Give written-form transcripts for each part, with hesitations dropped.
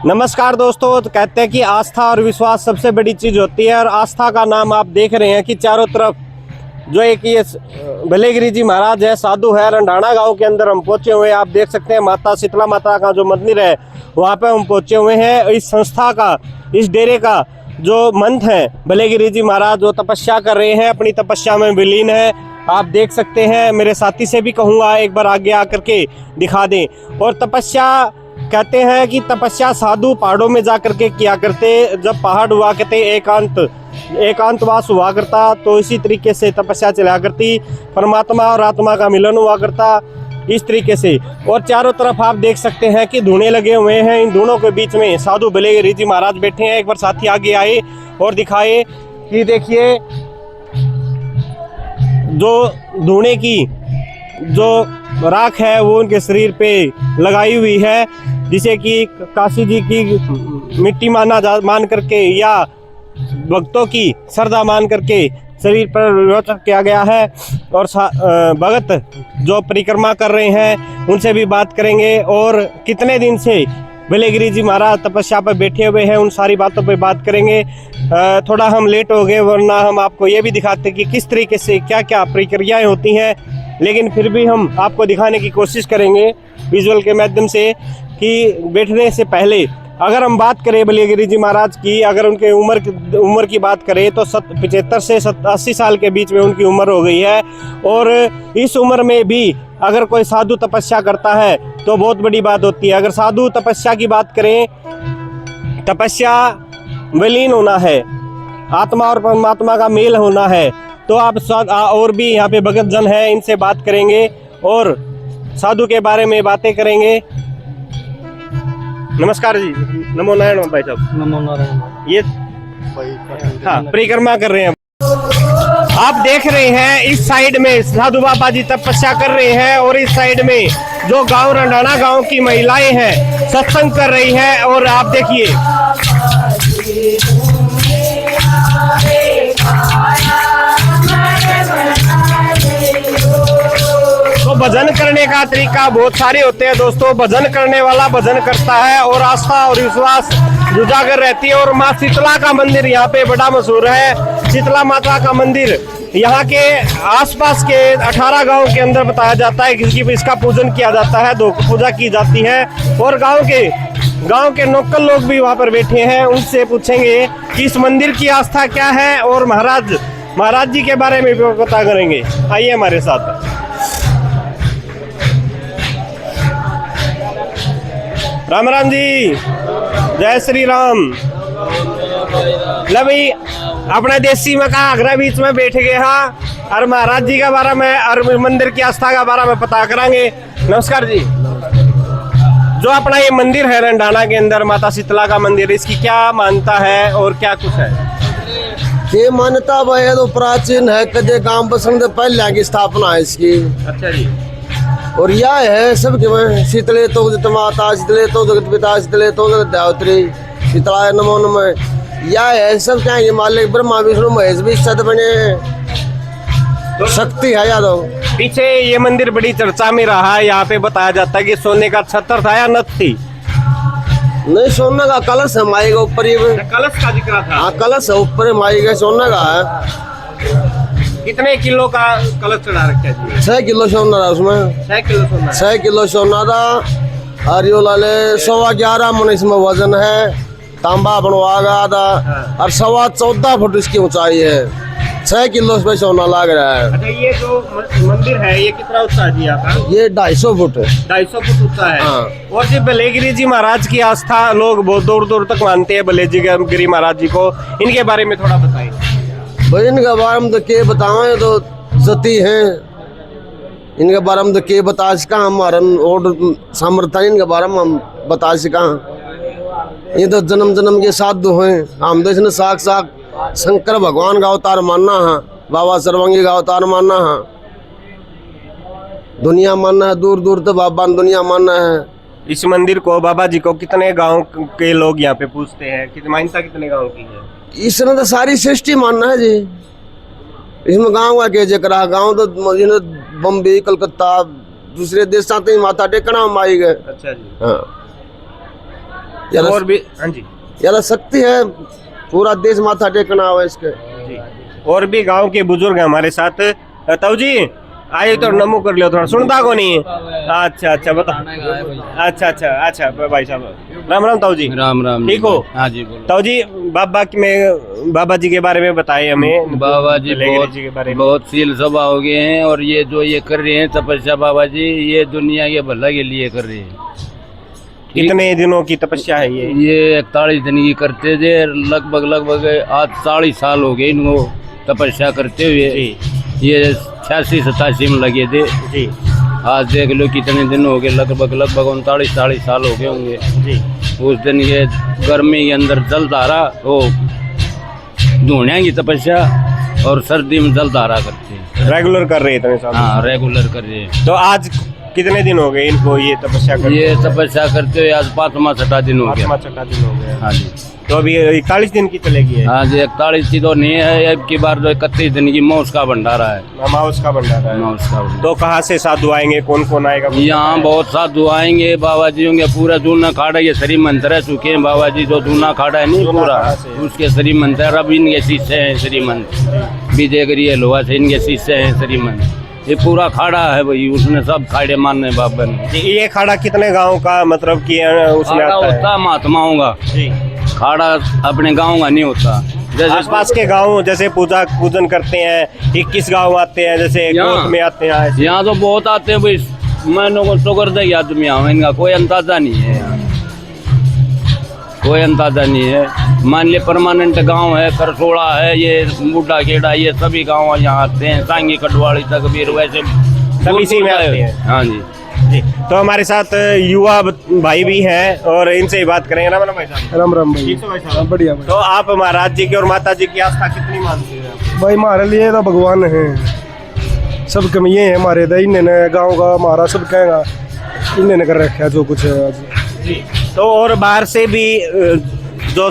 नमस्कार दोस्तों। तो कहते हैं कि आस्था और विश्वास सबसे बड़ी चीज़ होती है और आस्था का नाम आप देख रहे हैं कि चारों तरफ जो एक ये भलेगिरी जी महाराज है, साधु है। रंडाना गांव के अंदर हम पहुंचे हुए हैं। आप देख सकते हैं माता शीतला माता का जो मंदिर है वहां पे हम पहुंचे हुए हैं। इस संस्था का, इस डेरे का जो मंथ है, भलेगिरी जी महाराज जो तपस्या कर रहे हैं, अपनी तपस्या में विलीन है। आप देख सकते हैं। मेरे साथी से भी कहूँगा एक बार आगे आकर के दिखा दें। और तपस्या कहते हैं कि तपस्या साधु पहाड़ों में जा करके किया करते। जब पहाड़ हुआ करते एकांतवास हुआ करता, तो इसी तरीके से तपस्या चला करती। परमात्मा और आत्मा का मिलन हुआ करता इस तरीके से। और चारों तरफ आप देख सकते हैं कि धुने लगे हुए हैं। इन धुनों के बीच में साधु भलेगिरी जी महाराज बैठे हैं। एक बार साथी आगे आए और दिखाए कि देखिए जो धुने की जो राख है वो उनके शरीर पे लगाई हुई है, जिसे कि काशी जी की मिट्टी मान करके या भक्तों की श्रद्धा मान करके शरीर पर रोचक किया गया है। और भगत जो परिक्रमा कर रहे हैं उनसे भी बात करेंगे और कितने दिन से भलेगिरी जी महाराज तपस्या पर बैठे हुए हैं उन सारी बातों पे बात करेंगे। थोड़ा हम लेट हो गए, वरना हम आपको ये भी दिखाते कि किस तरीके से क्या क्या प्रक्रियाएं होती हैं, लेकिन फिर भी हम आपको दिखाने की कोशिश करेंगे विजुअल के माध्यम से कि बैठने से पहले अगर हम बात करें भलेगिरी जी महाराज की, अगर उनके उम्र की बात करें तो 75 से 80 साल के बीच में उनकी उम्र हो गई है। और इस उम्र में भी अगर कोई साधु तपस्या करता है तो बहुत बड़ी बात होती है। अगर साधु तपस्या की बात करें, तपस्या विलीन होना है, आत्मा और परमात्मा का मेल होना है, तो आप और भी यहाँ पे भगत जन है, इनसे बात करेंगे और साधु के बारे में बातें करेंगे। नमस्कार जी। नमो नारायण भाई साहब। नमो नारायण। ये हाँ परिक्रमा कर रहे हैं। आप देख रहे हैं इस साइड में साधु बाबा जी तपस्या कर रहे हैं और इस साइड में जो गांव रंडाना गांव की महिलाएं हैं सत्संग कर रही हैं। और आप देखिए तो भजन करने का तरीका बहुत सारे होते हैं दोस्तों। भजन करने वाला भजन करता है और आस्था और विश्वास उजागर रहती है। और माँ शीतला का मंदिर यहाँ पे बड़ा मशहूर है। शीतला माता का मंदिर यहाँ के आसपास के 18 गांव के अंदर बताया जाता है कि इसका पूजन किया जाता है, दो पूजा की जाती है। और गांव के लोकल लोग भी वहाँ पर बैठे हैं, उनसे पूछेंगे कि इस मंदिर की आस्था क्या है और महाराज जी के बारे में भी पता करेंगे। आइए हमारे साथ। राम राम जी, जय श्री राम। भाई अपने देसी में कहा अगरा बीच में बैठ गए हाँ और महाराज जी के बारे में और मंदिर की आस्था के बारे में पता करांगे। नमस्कार जी। जो अपना ये मंदिर है रंडाना के अंदर माता शीतला का मंदिर, इसकी क्या मान्यता है और क्या कुछ है? ये मान्यता वह तो प्राचीन है, कदे गांव बसंत पहले की स्थापना है इसकी। अच्छा जी। और यह है सबके शीतले तो माता शीतले तो जगत पिता शीतले तो जगत देवत्री शीतलाय नमो नमः। यह है सब क्या ये मालिक ब्रह्मा विष्णु महेश भी सद बने तो शक्ति है यादव। पीछे ये मंदिर बड़ी चर्चा में रहा है। यहाँ पे बताया जाता है कि सोने का छत्र था या नथ थी? नहीं, सोने का कलश है माई के ऊपर। ये कलश का जिक्र था। हाँ, कलश है ऊपर माई के, सोने का है। कितने किलो का कलश चढ़ा रखा है? 6 किलो सोना था उसमें। 6 किलो सोना? 6 किलो सोना था। और यो लाले 11.25 मन इसमें वजन है। तांबा बनवा गया था और 14.25 फुट इसकी ऊंचाई है। 6 किलो पे सोना लग रहा है। अच्छा, ये जो मंदिर है ये कितना ऊंचा है जी आपका? ये 250 फुट है। 250 फुट ऊंचा है। हाँ। और जी भलेगिरी जी महाराज की आस्था लोग बहुत दूर दूर तक मानते हैं भलेगिरी महाराज जी को। इनके बारे में थोड़ा बताइए। भाई इनके बारे में तो क्या बताएं, तो सती हैं। इनके बारे में तो क्या बता सका हमारा और समर्थन इनके बारे में हम बता सका। ये तो जन्म जन्म के साधु हैं। हम तो इसने साक्षात शंकर भगवान का अवतार मानना है, बाबा सर्वंगी का अवतार मानना है, दुनिया मानना है, दूर दूर तक बाबा दुनिया मानना है। इस मंदिर को, बाबा जी को कितने गांव के लोग यहाँ पे पूछते हैं? मान्यता कितने गांव की है? इसने तो सारी सृष्टि मानना है जी। इसमें गाँव का क्या जिक्र है? गाँव तो बम्बई कलकत्ता दूसरे देश से माथा टेकना माई गए। अच्छा जी। हाँ। यार और भी हाँ जी यार शक्ति है, पूरा देश माथा टेकना हुआ इसके। जी। और भी गांव के बुजुर्ग हैं हमारे साथ। ताऊ जी आइए तो नमो कर लियो, थोड़ा सुनता को नहीं। अच्छा अच्छा बता। अच्छा अच्छा अच्छा भाई साहब राम राम ताऊ जी। राम राम। ठीक हो? हाँ जी बोलो। ताऊ जी बाबा जी के बारे में बताए हमें। बाबा जी लेगरी जी के बारे में। बहुत सील सभा हो गए हैं, और ये जो ये कर रहे हैं तपस्या बाबा जी, ये दुनिया के भला के लिए कर रहे हैं। कितने दिनों की तपस्या है ये? ये 41 दिन की करते थे, लगभग आज 40 साल हो गए इनको तपस्या करते हुए। ये 86-87 में लगे थे जी। आज देख लो कितने दिन हो गए, लगभग 39-40 साल हो गए होंगे जी। उस दिन ये गर्मी के अंदर जल धारा, वो धुनिया की तपस्या, और सर्दी में जल धारा करते हैं। रेगुलर कर रहे हैं इतने साल? हाँ रेगुलर कर रहे हैं। तो आज कितने दिन हो गए इनको ये तपस्या करते? ये तपस्या करते हुए आज 5वां-6वां दिन हो गया। 5वां-6वां दिन हो गया। हाँ जी। तो अभी 41 दिन की चलेगी है? हाँ जी 41 की तो नहीं है, अब की बार 31 दिन की मौस का भंडारा है। माउस का भंडारा है। मौस का भंडारा। तो कहाँ से साधु आएंगे, कौन कौन आएगा? यहाँ बहुत साधु आएंगे, बाबा जी होंगे। पूरा दूना खाड़ा ये श्री मंत्र है चुके हैं बाबा जी, जो दूना खाड़ा है नहीं पूरा, उसके श्री मंत्र। अब इनके शिष्य हैं श्री मंत्र, विजयगिरी लोहा से इनके शिष्य हैं श्री मंत्र। ये पूरा खाड़ा है भाई, उसने सब खाड़े मानने बाबा ने। ये खाड़ा कितने गांव का मतलब कि उसमें खाड़ा आता है? होता महात्माओं का जी। खाड़ा अपने गाँव का नहीं होता। जैसे आसपास के गांव जैसे पूजन करते हैं, 21 गांव आते हैं, जैसे कोट में आते हैं ऐसे। यहाँ तो बहुत आते हैं भाई, मैंने को शुक्र दे आदमी यहाँ, इनका कोई अंदाजा नहीं है यहाँ, कोई अंदाजा नहीं है। मान लिया परमानेंट गांव है, करसोड़ा है, ये बूढ़ा खेड़ा, ये सभी गांव यहाँ आते हैं, सांगी कटवाड़ी तक भी वैसे सब इसी में आते हैं। हाँ जी। जी। तो हमारे साथ युवा भाई भी हैं और इनसे ही बात करेंगे। राम राम भाई साहब। राम राम भाई। ठीक है भाई साहब। बढ़िया भाई। तो आप महाराज जी की और माता जी की आस्था कितनी मानते हैं? भाई हमारे लिए तो भगवान है, सब कमियाँ हैं हमारे तो, इन्होंने गाँव का हमारा सब कहेगा, इन्होंने कर रखा है जो कुछ है आज। जी। तो और बाहर से भी जो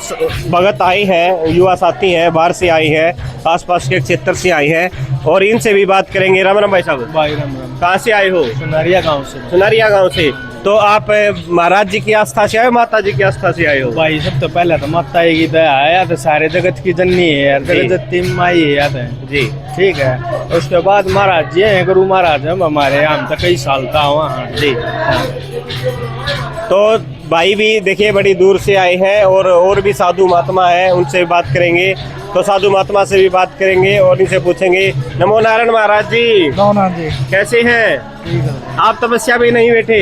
भगत आए हैं, युवा साथी हैं, बाहर से आए हैं, आसपास के क्षेत्र से आए हैं, और इनसे भी बात करेंगे। राम राम भाई साहब। भाई राम राम। कहाँ से आए हो? सुनारिया गाँव से। सुनारिया गांव से। तो आप महाराज जी की आस्था से आए हो, माता जी की आस्था से आए हो? भाई सब तो पहले तो माता की दया है यार, तो सारे जगत की जननी है यार, जी। जगत की माई है यार। जी। ठीक है। उसके बाद महाराज जी हैं, गुरु महाराज हैं हमारे, हम तो कई साल का वहाँ। जी। तो भाई भी देखिए बड़ी दूर से आए हैं, और भी साधु महात्मा हैं, उनसे भी बात करेंगे। तो साधु महात्मा से भी बात करेंगे और इनसे पूछेंगे। नमो नारायण महाराज जी। जी कैसे हैं आप? तपस्या भी नहीं बैठे?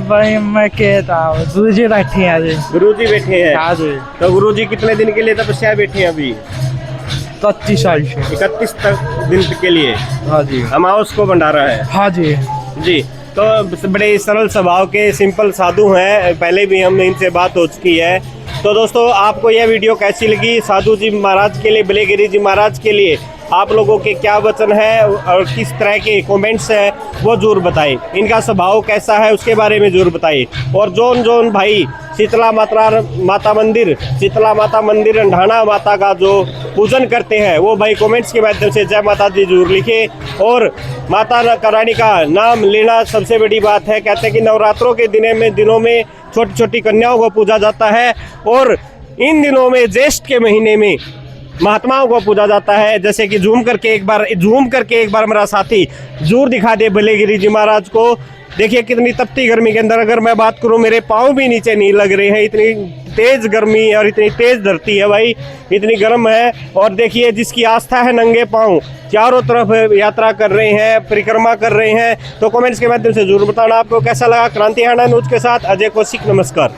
भाई मैं कहता हूँ गुरु जी बैठे हैं जी। गुरु जी बैठे हैं? हाँ जी। तो गुरु जी कितने दिन के लिए तपस्या बैठे हैं अभी? 31 साल से। 31 दिन के लिए। हाँ जी। अमावस को भंडारा है? हाँ जी। जी। तो बड़े सरल स्वभाव के सिंपल साधु हैं, पहले भी हम इनसे बात हो चुकी है। तो दोस्तों आपको यह वीडियो कैसी लगी? साधु जी महाराज के लिए, बिलेगिरी जी महाराज के लिए आप लोगों के क्या वचन है और किस तरह के कमेंट्स हैं वो जरूर बताएं। इनका स्वभाव कैसा है उसके बारे में जरूर बताइए। और जोन भाई शीतला माता मंदिर अंढाना माता का जो पूजन करते हैं वो भाई कमेंट्स के माध्यम से जय माता दी जरूर लिखे। और माता रानी का नाम लेना सबसे बड़ी बात है। कहते हैं कि नवरात्रों के दिनों में छोटी छोटी कन्याओं को पूजा जाता है, और इन दिनों में ज्येष्ठ के महीने में महात्माओं को पूजा जाता है। जैसे कि जूम करके एक बार मेरा साथी जरूर दिखा दे बिलेगिरी जी महाराज को। देखिए कितनी तपती गर्मी के अंदर, अगर मैं बात करूं मेरे पाँव भी नीचे नहीं लग रहे हैं, इतनी तेज गर्मी और इतनी तेज धरती है भाई, इतनी गर्म है। और देखिए जिसकी आस्था है नंगे पाँव चारों तरफ यात्रा कर रहे हैं, परिक्रमा कर रहे हैं। तो कमेंट्स के माध्यम से जरूर बताना आपको कैसा लगा। क्रांति हरियाणा न्यूज के साथ अजय कौशिक, नमस्कार।